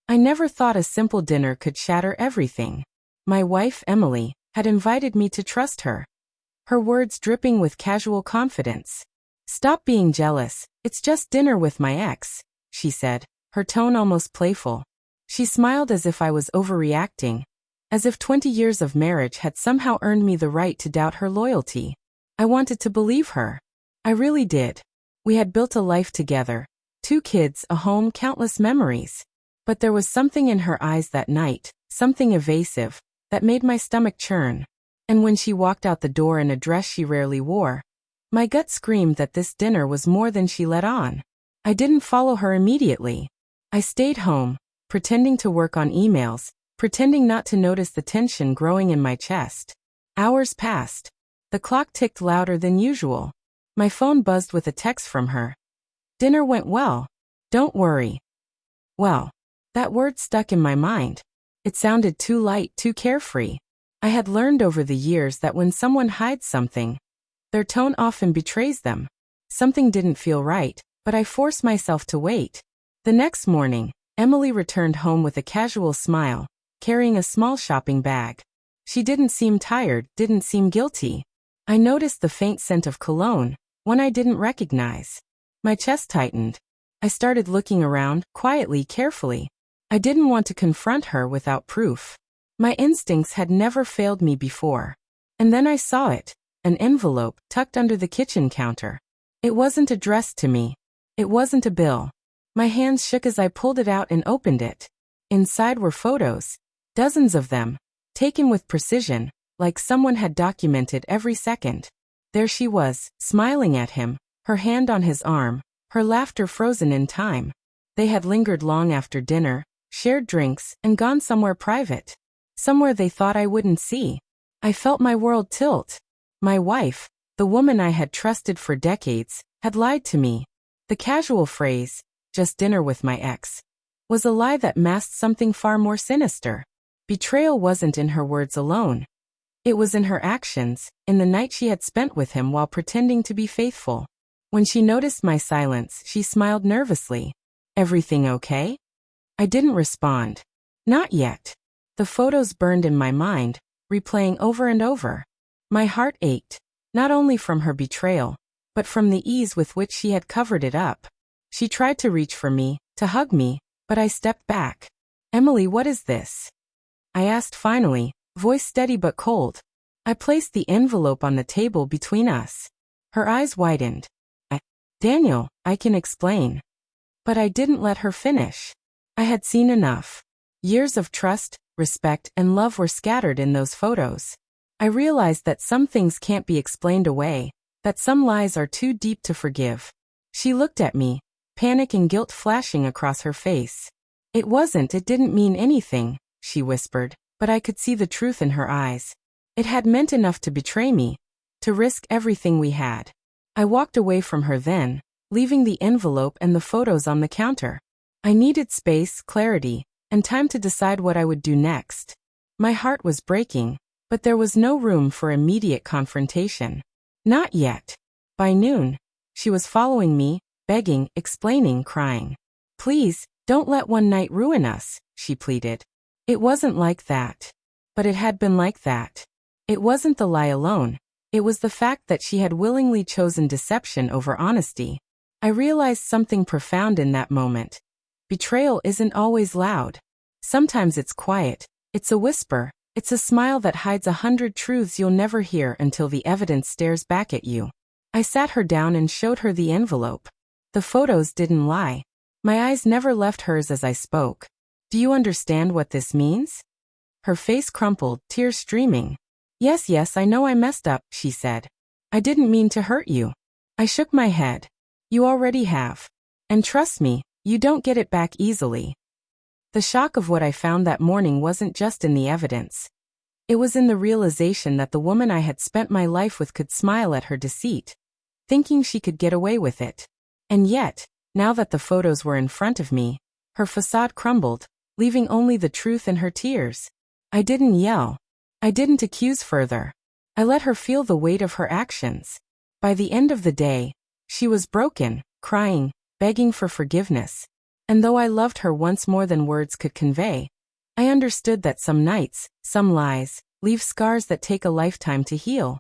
I never thought a simple dinner could shatter everything. My wife, Emily, had invited me to trust her. Her words dripping with casual confidence. "Stop being jealous, it's just dinner with my ex," she said, her tone almost playful. She smiled as if I was overreacting, as if 20 years of marriage had somehow earned me the right to doubt her loyalty. I wanted to believe her. I really did. We had built a life together, 2 kids, a home, countless memories. But there was something in her eyes that night, something evasive, that made my stomach churn. And when she walked out the door in a dress she rarely wore, my gut screamed that this dinner was more than she let on. I didn't follow her immediately. I stayed home, pretending to work on emails, pretending not to notice the tension growing in my chest. Hours passed. The clock ticked louder than usual. My phone buzzed with a text from her. "Dinner went well. Don't worry." Well, that word stuck in my mind. It sounded too light, too carefree. I had learned over the years that when someone hides something, their tone often betrays them. Something didn't feel right, but I forced myself to wait. The next morning, Emily returned home with a casual smile, carrying a small shopping bag. She didn't seem tired, didn't seem guilty. I noticed the faint scent of cologne, one I didn't recognize. My chest tightened. I started looking around, quietly, carefully. I didn't want to confront her without proof. My instincts had never failed me before. And then I saw it, an envelope tucked under the kitchen counter. It wasn't addressed to me. It wasn't a bill. My hands shook as I pulled it out and opened it. Inside were photos, dozens of them, taken with precision, like someone had documented every second. There she was, smiling at him, her hand on his arm, her laughter frozen in time. They had lingered long after dinner, shared drinks, and gone somewhere private. Somewhere they thought I wouldn't see. I felt my world tilt. My wife, the woman I had trusted for decades, had lied to me. The casual phrase, "just dinner with my ex," was a lie that masked something far more sinister. Betrayal wasn't in her words alone. It was in her actions, in the night she had spent with him while pretending to be faithful. When she noticed my silence, she smiled nervously. "Everything okay?" I didn't respond. Not yet. The photos burned in my mind, replaying over and over. My heart ached, not only from her betrayal, but from the ease with which she had covered it up. She tried to reach for me, to hug me, but I stepped back. "Emily, what is this?" I asked finally, voice steady but cold. I placed the envelope on the table between us. Her eyes widened. "Daniel, I can explain." But I didn't let her finish. I had seen enough. Years of trust, respect, and love were scattered in those photos. I realized that some things can't be explained away, that some lies are too deep to forgive. She looked at me, panic and guilt flashing across her face. It didn't mean anything," she whispered, but I could see the truth in her eyes. It had meant enough to betray me, to risk everything we had. I walked away from her then, leaving the envelope and the photos on the counter. I needed space, clarity, and time to decide what I would do next. My heart was breaking, but there was no room for immediate confrontation. Not yet. By noon, she was following me, begging, explaining, crying. "Please, don't let one night ruin us," she pleaded. It wasn't like that. But it had been like that. It wasn't the lie alone. It was the fact that she had willingly chosen deception over honesty. I realized something profound in that moment. Betrayal isn't always loud. Sometimes it's quiet. It's a whisper. It's a smile that hides 100 truths you'll never hear until the evidence stares back at you. I sat her down and showed her the envelope. The photos didn't lie. My eyes never left hers as I spoke. "Do you understand what this means?" Her face crumpled, tears streaming. Yes, I know I messed up," she said. "I didn't mean to hurt you." I shook my head. "You already have. And trust me, you don't get it back easily." The shock of what I found that morning wasn't just in the evidence. It was in the realization that the woman I had spent my life with could smile at her deceit, thinking she could get away with it. And yet, now that the photos were in front of me, her facade crumbled, leaving only the truth in her tears. I didn't yell. I didn't accuse further. I let her feel the weight of her actions. By the end of the day, she was broken, crying, begging for forgiveness. And though I loved her once more than words could convey, I understood that some nights, some lies, leave scars that take a lifetime to heal.